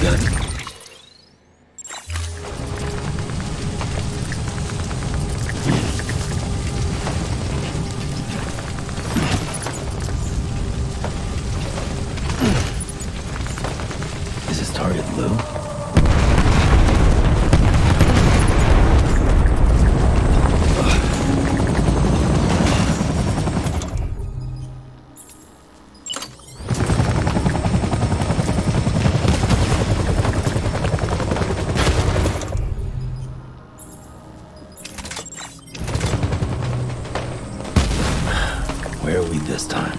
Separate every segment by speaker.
Speaker 1: gun? Is his target Lou? Where are we this time?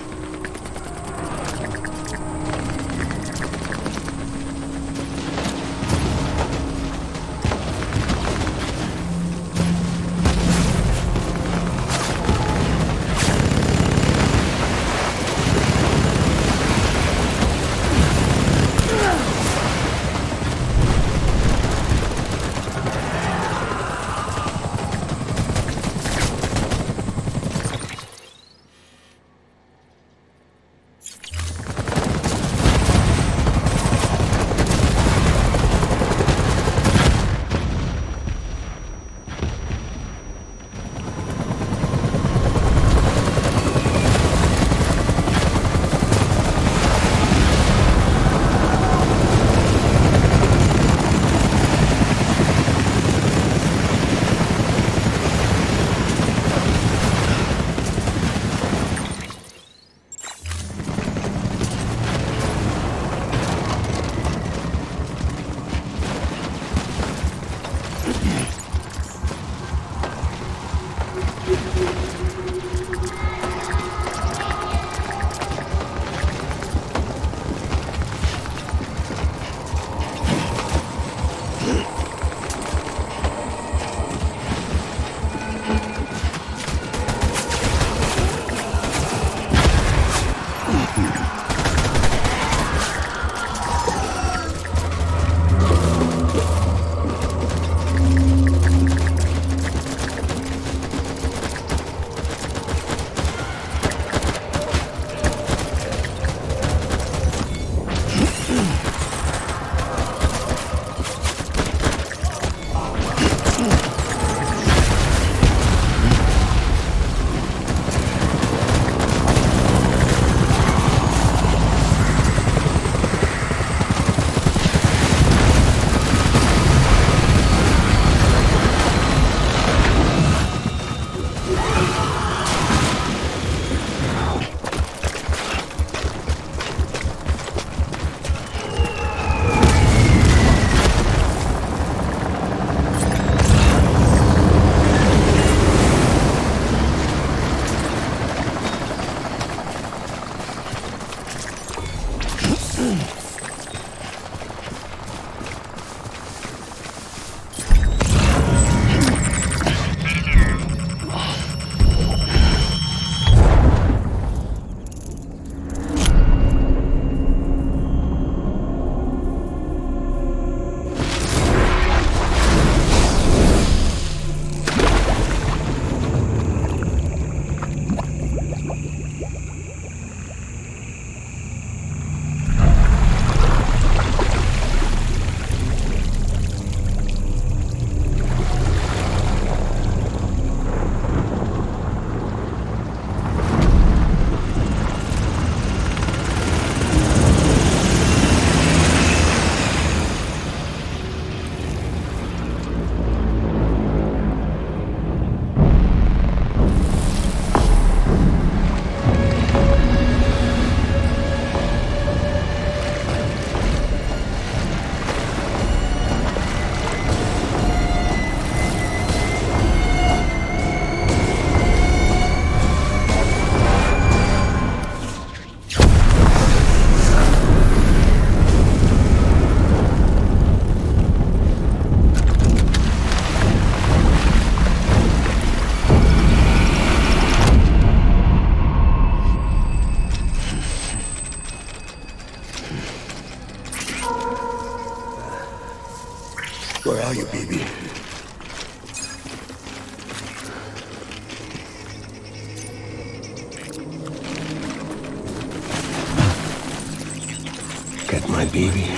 Speaker 1: Where are you, baby? Get my baby.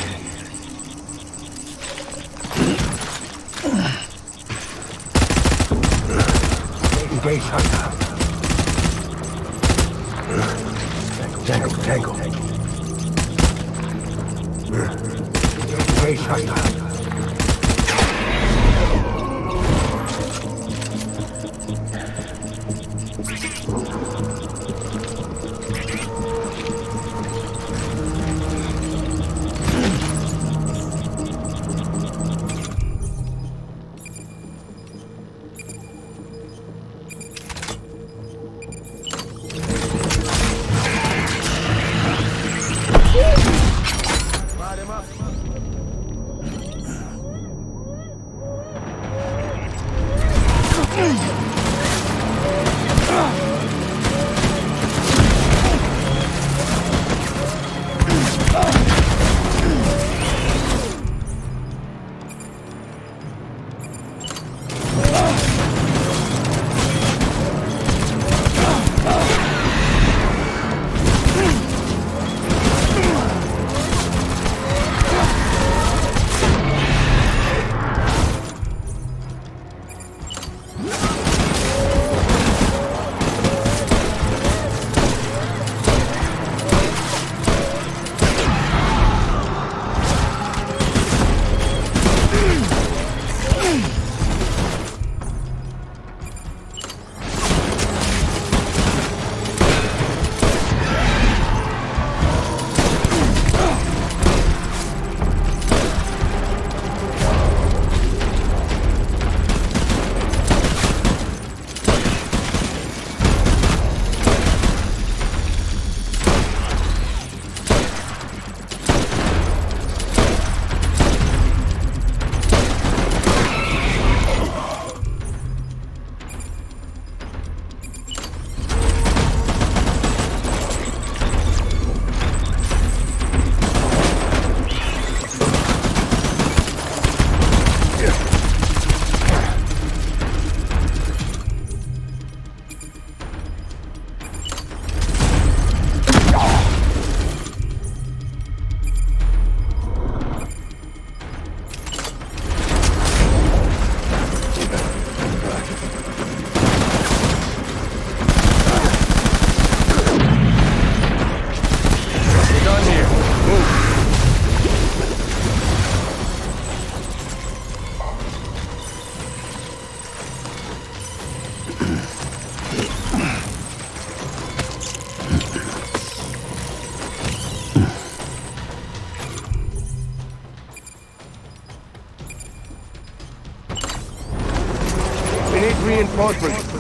Speaker 2: Reinforcements.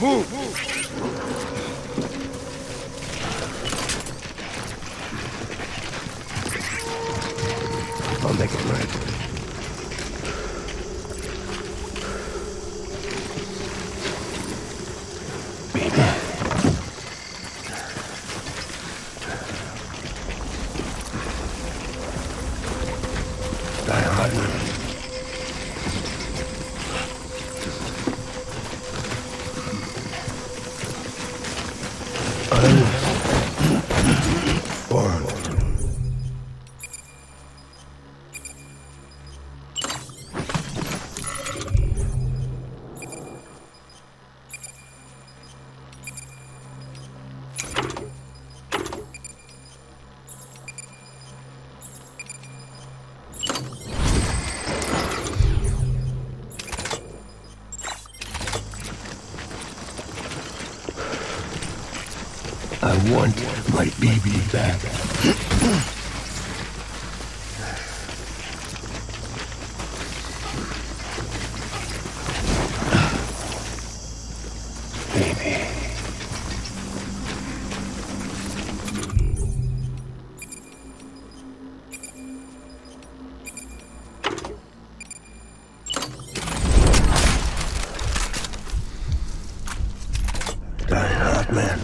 Speaker 2: Move! I'll make it right. Die-Hardman. I want my baby back. Baby. Die-Hardman.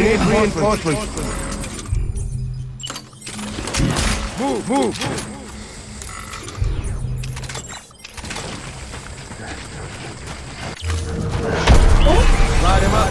Speaker 3: need reinforcements. Move. Light him up.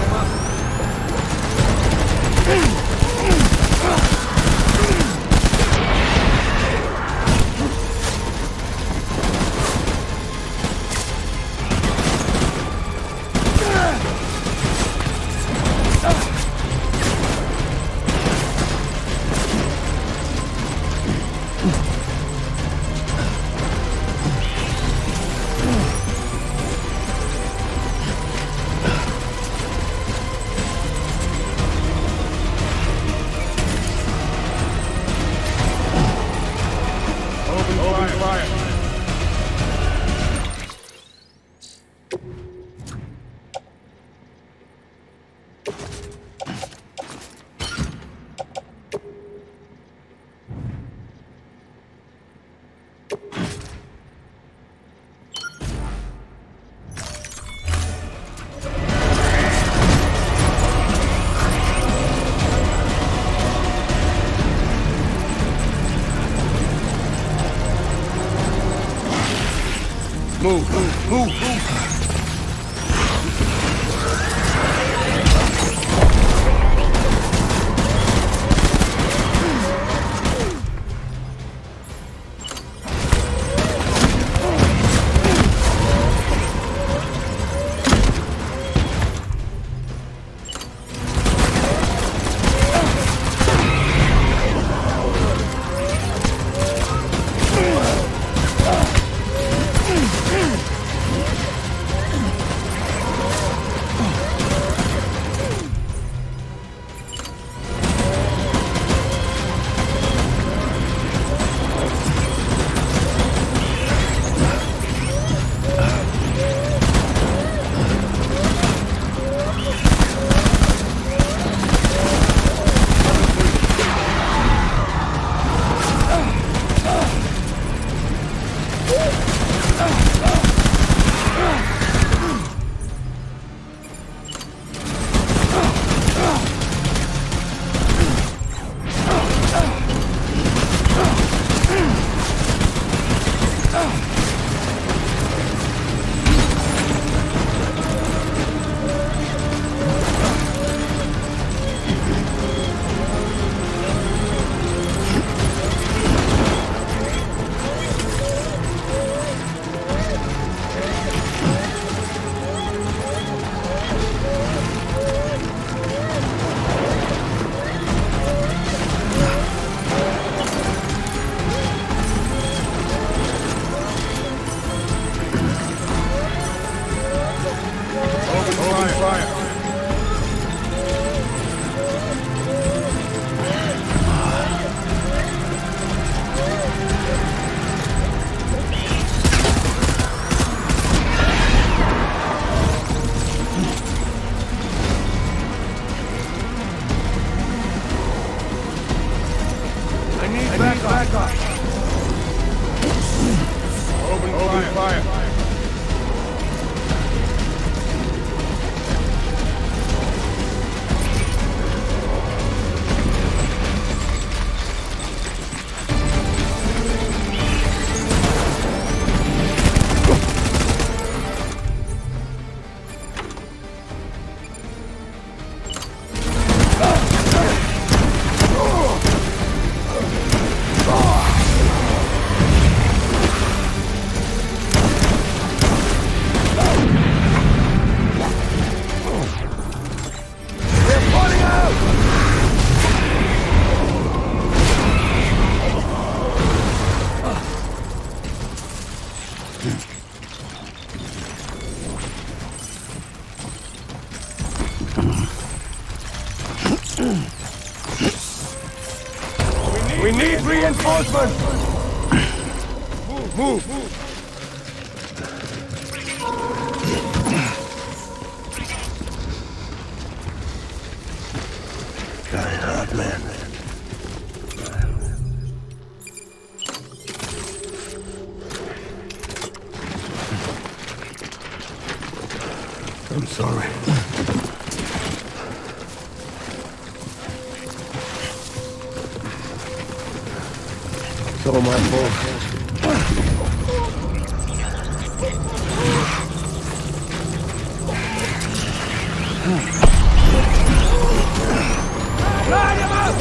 Speaker 3: Move. Back up. Open fire. We need reinforcements! Move!
Speaker 2: Die-Hardman. I'm sorry. all my fault.
Speaker 3: Line him up!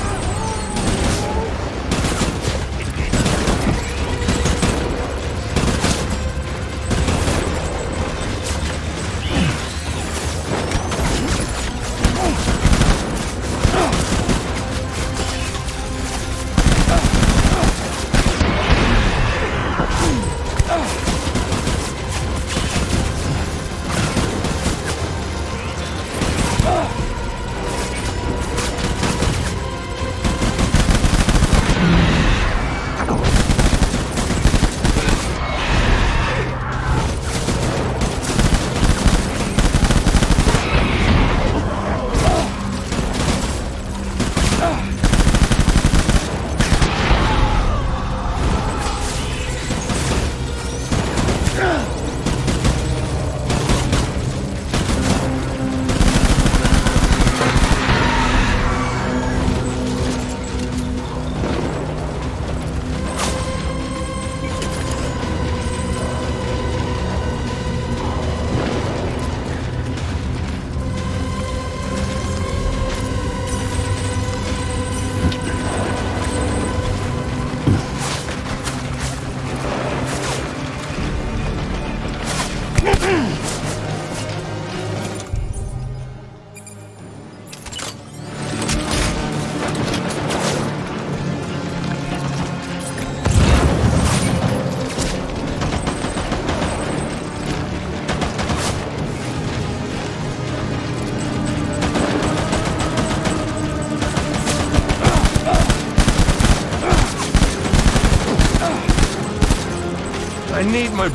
Speaker 3: I need my...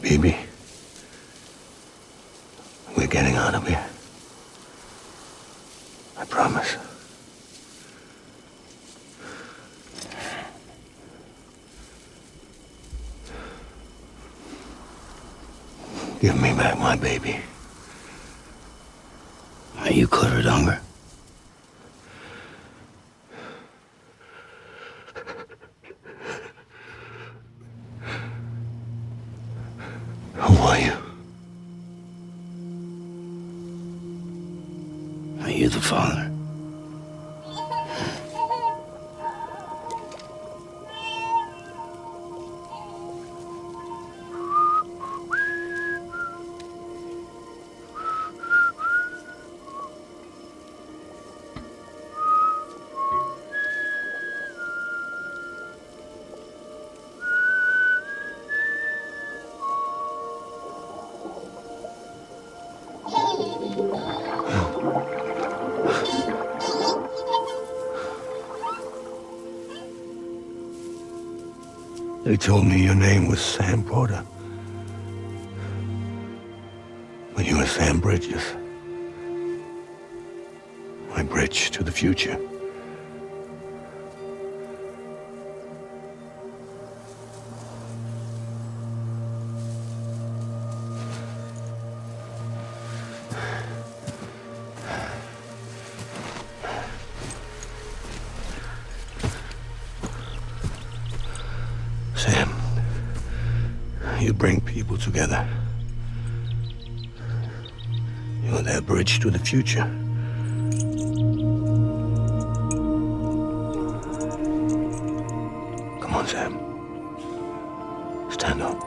Speaker 2: Baby, we're getting out of here. I promise. Give me back my baby.
Speaker 1: Are you cleared, Unger?
Speaker 2: Who are you?
Speaker 1: Are you the father?
Speaker 2: They told me your name was Sam Porter. But you were Sam Bridges. My bridge to the future. Sam, you bring people together. You're their bridge to the future. Come on, Sam. Stand up.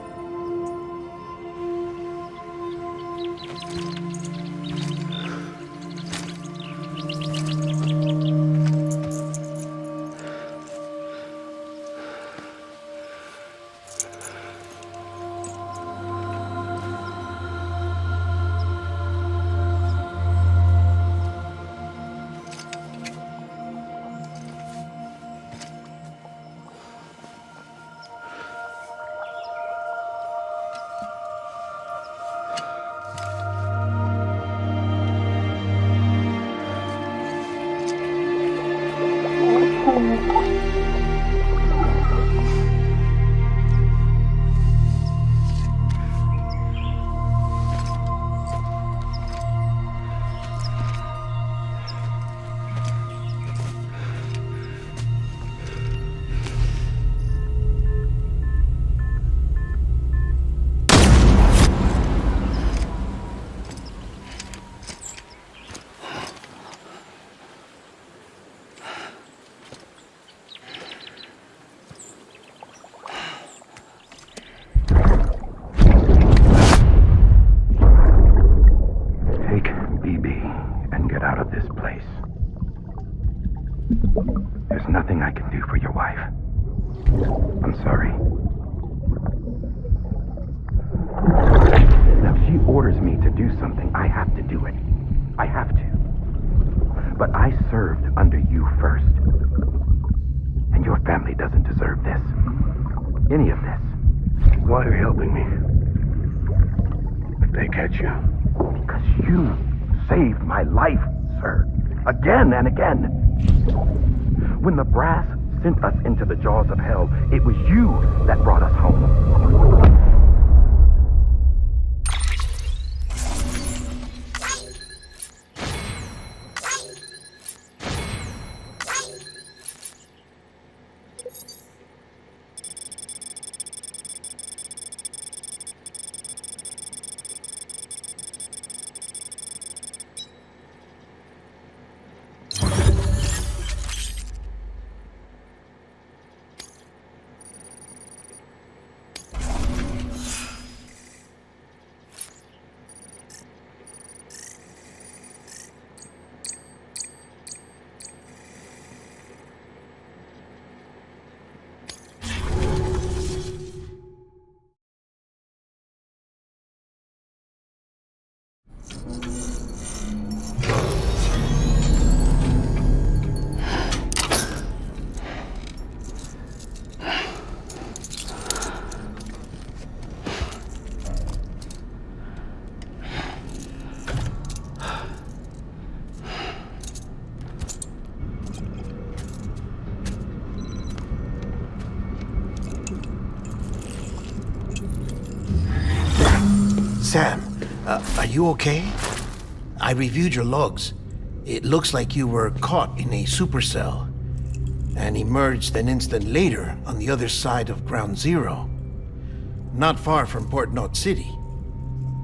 Speaker 4: There's nothing I can do for your wife. I'm sorry. Now, if she orders me to do something, I have to do it. I have to. But I served under you first. And your family doesn't deserve this. Any of this.
Speaker 2: Why are you helping me? If they catch you.
Speaker 4: Because you saved my life, sir. Again and again. When the brass sent us into the jaws of hell, it was you that brought us home.
Speaker 5: Sam, are you okay? I reviewed your logs. It looks like you were caught in a supercell and emerged an instant later on the other side of Ground Zero. Not far from Port Knot City.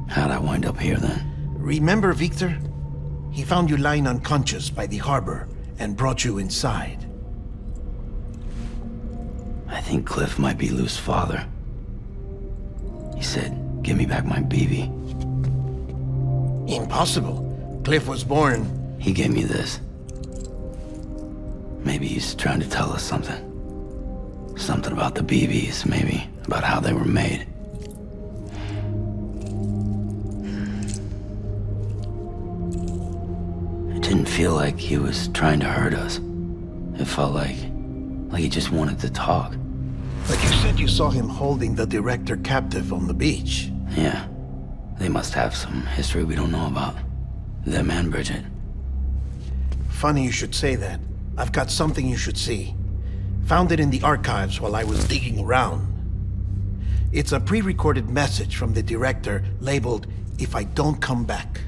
Speaker 1: How'd I wind up here then?
Speaker 5: Remember Victor? He found you lying unconscious by the harbor and brought you inside.
Speaker 1: I think Cliff might be Lou's father. He said, "Give me back my BB."
Speaker 5: Impossible. Cliff was born...
Speaker 1: He gave me this. Maybe he's trying to tell us something. Something about the BBs, maybe. About how they were made. It didn't feel like he was trying to hurt us. It felt like he just wanted to talk.
Speaker 5: But you said you saw him holding the director captive on the beach.
Speaker 1: Yeah. They must have some history we don't know about. Them and Bridget.
Speaker 5: Funny you should say that. I've got something you should see. Found it in the archives while I was digging around. It's a pre-recorded message from the director labeled, "If I don't come back."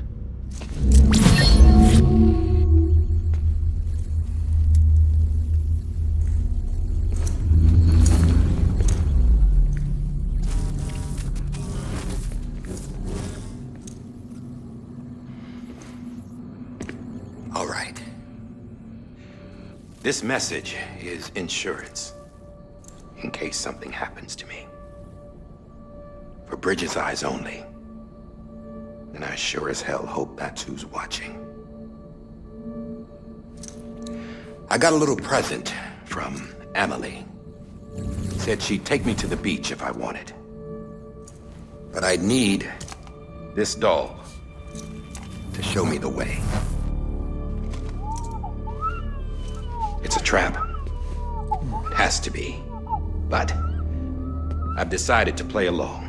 Speaker 4: All right. This message is insurance, in case something happens to me. For Bridget's eyes only. And I sure as hell hope that's who's watching. I got a little present from Amelie. Said she'd take me to the beach if I wanted. But I'd need this doll to show me the way. It's a trap. It has to be. But I've decided to play along.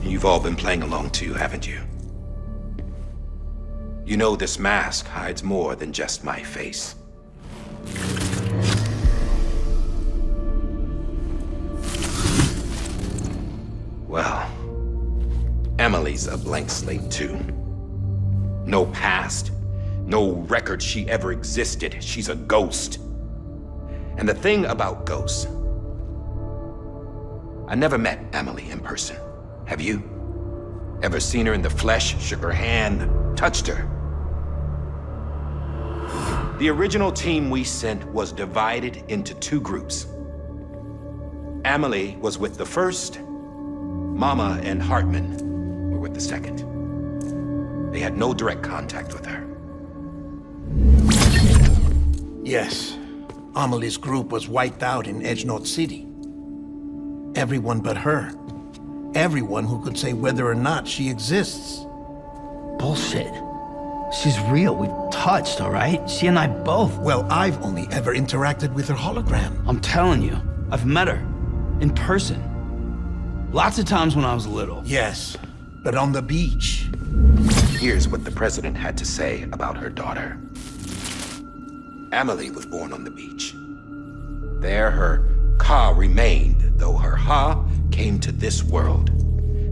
Speaker 4: You've all been playing along too, haven't you? You know this mask hides more than just my face. Well, Amelie's a blank slate too. No past, no record she ever existed. She's a ghost. And the thing about ghosts, I never met Amelie in person. Have you? Ever seen her in the flesh, shook her hand, touched her? The original team we sent was divided into two groups. Amelie was with the first, Mama and Hartman were with the second. They had no direct contact with her.
Speaker 5: Yes. Amelie's group was wiped out in Edge North City. Everyone but her. Everyone who could say whether or not she exists.
Speaker 1: Bullshit. She's real. We've touched, all right? She and I both.
Speaker 5: Well, I've only ever interacted with her hologram.
Speaker 1: I'm telling you, I've met her. In person. Lots of times when I was little.
Speaker 5: Yes, but on the beach.
Speaker 4: Here's what the president had to say about her daughter. Amelie was born on the beach. There her Ka remained, though her Ha came to this world.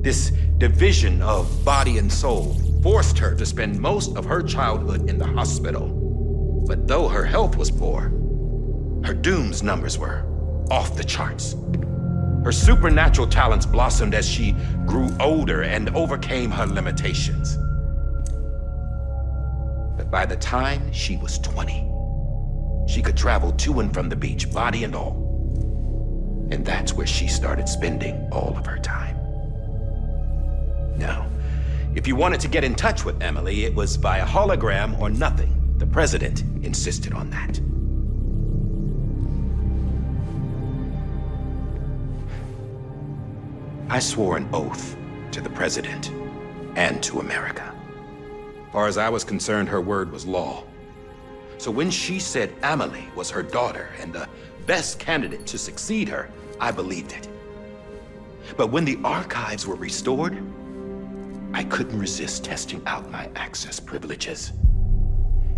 Speaker 4: This division of body and soul forced her to spend most of her childhood in the hospital. But though her health was poor, her Doom's numbers were off the charts. Her supernatural talents blossomed as she grew older and overcame her limitations. But by the time she was 20, she could travel to and from the beach, body and all. And that's where she started spending all of her time. Now, if you wanted to get in touch with Amelie, it was via hologram or nothing. The president insisted on that. I swore an oath to the president and to America. As far as I was concerned, her word was law. So when she said Amelie was her daughter and the best candidate to succeed her, I believed it. But when the archives were restored, I couldn't resist testing out my access privileges.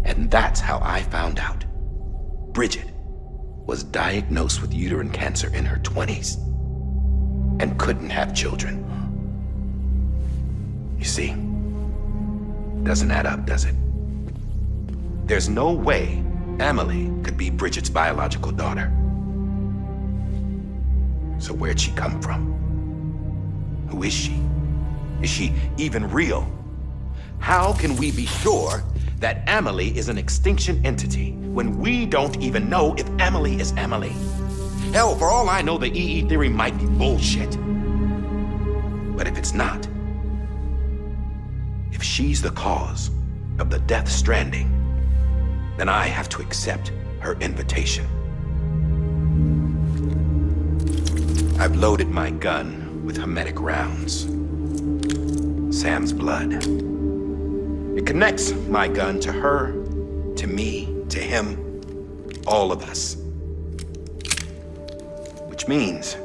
Speaker 4: And that's how I found out Bridget was diagnosed with uterine cancer in her 20s and couldn't have children. You see, doesn't add up, does it? There's no way Amelie could be Bridget's biological daughter. So where'd she come from? Who is she? Is she even real? How can we be sure that Amelie is an extinction entity when we don't even know if Amelie is Amelie? Hell, for all I know, the EE theory might be bullshit. But if it's not, if she's the cause of the death stranding, then I have to accept her invitation. I've loaded my gun with hermetic rounds. Sam's blood. It connects my gun to her, to me, to him, all of us. means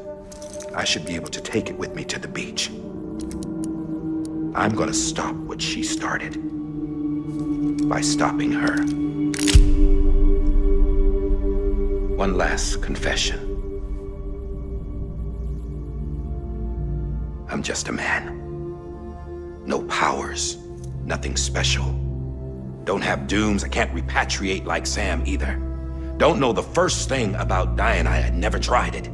Speaker 4: I should be able to take it with me to the beach. I'm gonna stop what she started by stopping her. One last confession. I'm just a man. No powers, nothing special. Don't have dooms, I can't repatriate like Sam either. Don't know the first thing about dying, I had never tried it.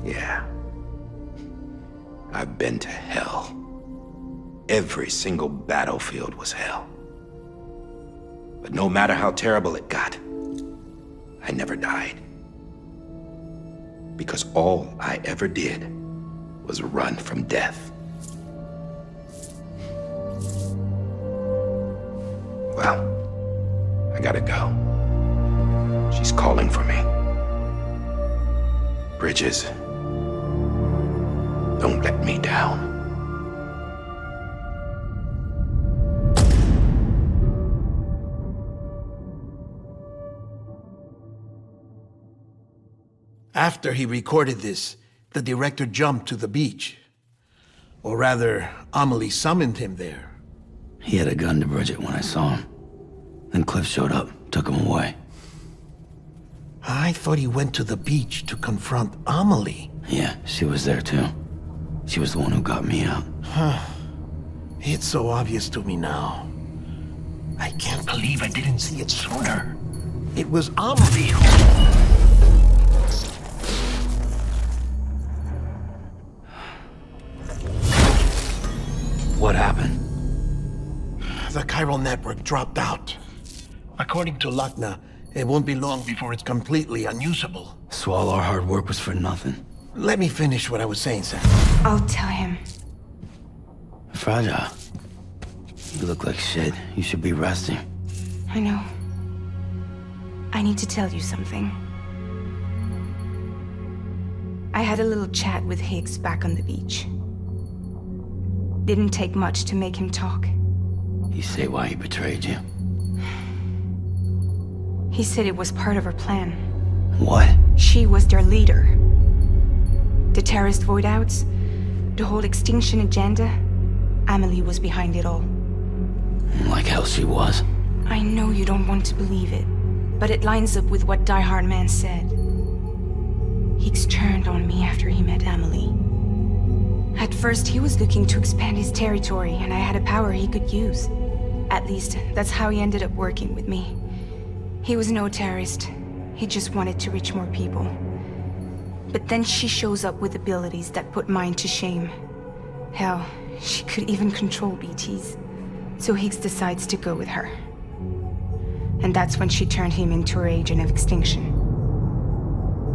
Speaker 4: Yeah. I've been to hell. Every single battlefield was hell. But no matter how terrible it got, I never died. Because all I ever did was run from death. Well, I gotta go. She's calling for me. Bridges, don't let me down.
Speaker 5: After he recorded this, the director jumped to the beach. Or rather, Amelie summoned him there.
Speaker 1: He had a gun to Bridget when I saw him. Then Cliff showed up, took him away.
Speaker 5: I thought he went to the beach to confront Amelie.
Speaker 1: Yeah, she was there too. She was the one who got me out.
Speaker 5: It's so obvious to me now. I can't believe I didn't see it sooner. It was Amelie who...
Speaker 1: What happened?
Speaker 5: The chiral network dropped out. According to Lakna, it won't be long before it's completely unusable.
Speaker 1: So all our hard work was for nothing.
Speaker 5: Let me finish what I was saying, Sam.
Speaker 6: I'll tell him.
Speaker 1: Fragile. You look like shit. You should be resting.
Speaker 6: I know. I need to tell you something. I had a little chat with Higgs back on the beach. Didn't take much to make him talk.
Speaker 1: You say why he betrayed you?
Speaker 6: He said it was part of her plan.
Speaker 1: What?
Speaker 6: She was their leader. The terrorist voidouts, the whole extinction agenda, Amelie was behind it all.
Speaker 1: Like hell she was.
Speaker 6: I know you don't want to believe it, but it lines up with what Die-Hardman said. Higgs turned on me after he met Amelie. At first, he was looking to expand his territory, and I had a power he could use. At least, that's how he ended up working with me. He was no terrorist. He just wanted to reach more people. But then she shows up with abilities that put mine to shame. Hell, she could even control BTs. So Higgs decides to go with her. And that's when she turned him into her agent of extinction.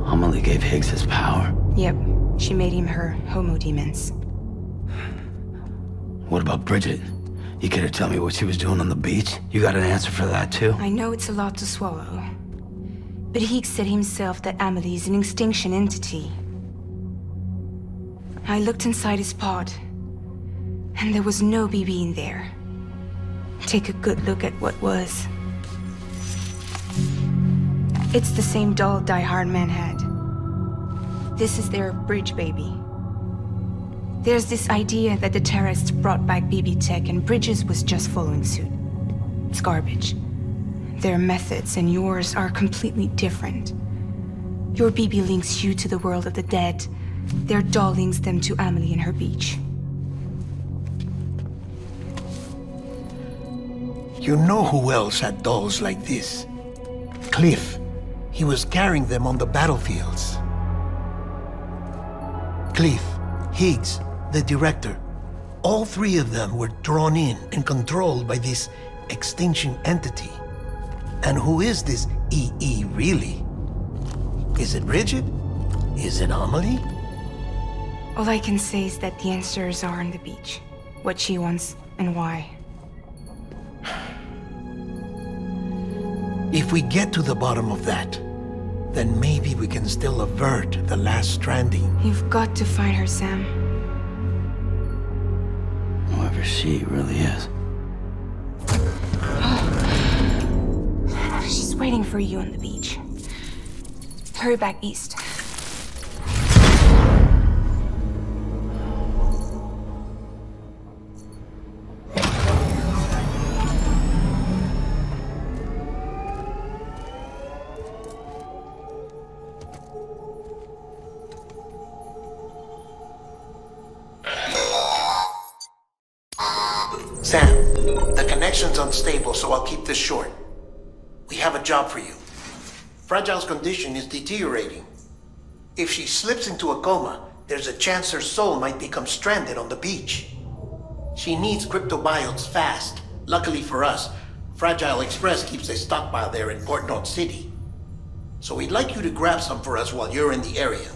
Speaker 1: Amelie gave Higgs his power.
Speaker 6: Yep, she made him her homo demons.
Speaker 1: What about Bridget? You care to tell me what she was doing on the beach? You got an answer for that too?
Speaker 6: I know it's a lot to swallow. But Higgs said himself that Amelie is an extinction entity. I looked inside his pod, and there was no BB in there. Take a good look at what was. It's the same doll Die-Hardman had. This is their bridge baby. There's this idea that the terrorists brought back BB tech and Bridges was just following suit. It's garbage. Their methods and yours are completely different. Your BB links you to the world of the dead. Their doll links them to Amelie and her beach.
Speaker 5: You know who else had dolls like this? Cliff. He was carrying them on the battlefields. Cliff, Higgs, the director. All three of them were drawn in and controlled by this extinction entity. And who is this EE really? Is it Bridget? Is it Amelie?
Speaker 6: All I can say is that the answers are on the beach. What she wants and why.
Speaker 5: If we get to the bottom of that, then maybe we can still avert the last stranding.
Speaker 6: You've got to find her, Sam.
Speaker 1: Whoever she really is.
Speaker 6: She's waiting for you on the beach. Hurry back east.
Speaker 5: connection's unstable, so I'll keep this short. We have a job for you. Fragile's condition is deteriorating. If she slips into a coma, there's a chance her soul might become stranded on the beach. She needs cryptobiotes fast. Luckily for us, Fragile Express keeps a stockpile there in Port North City. So we'd like you to grab some for us while you're in the area.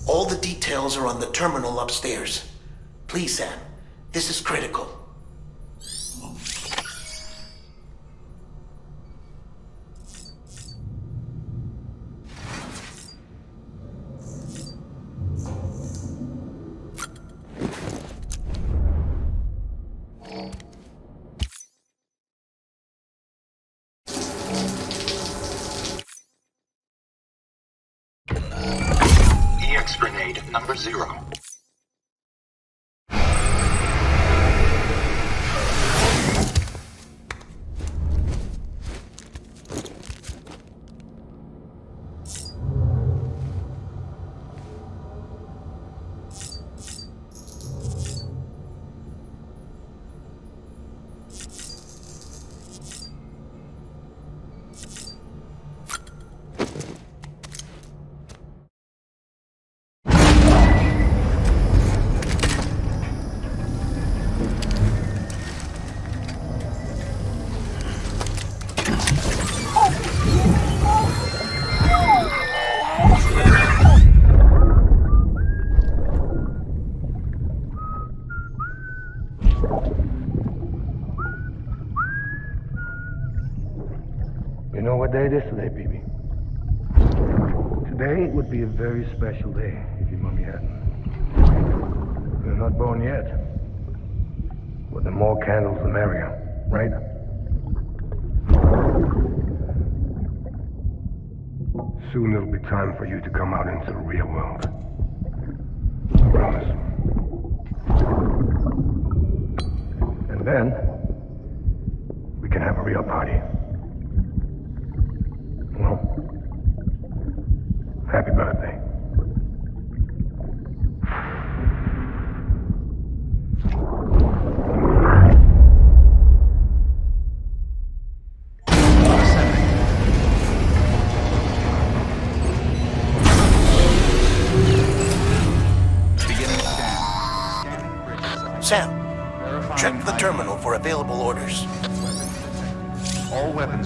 Speaker 5: All the details are on the terminal upstairs. Please, Sam, this is critical.
Speaker 7: EX grenade number 0.
Speaker 2: You know what day it is today, BB? Today would be a very special day if your mommy hadn't. You're not born yet. But the more candles, the merrier, right? Soon it'll be time for you to come out into the real world. I promise. And then, we can have a real party. Well, happy birthday.
Speaker 5: Sam, check the terminal for available orders.
Speaker 7: All weapons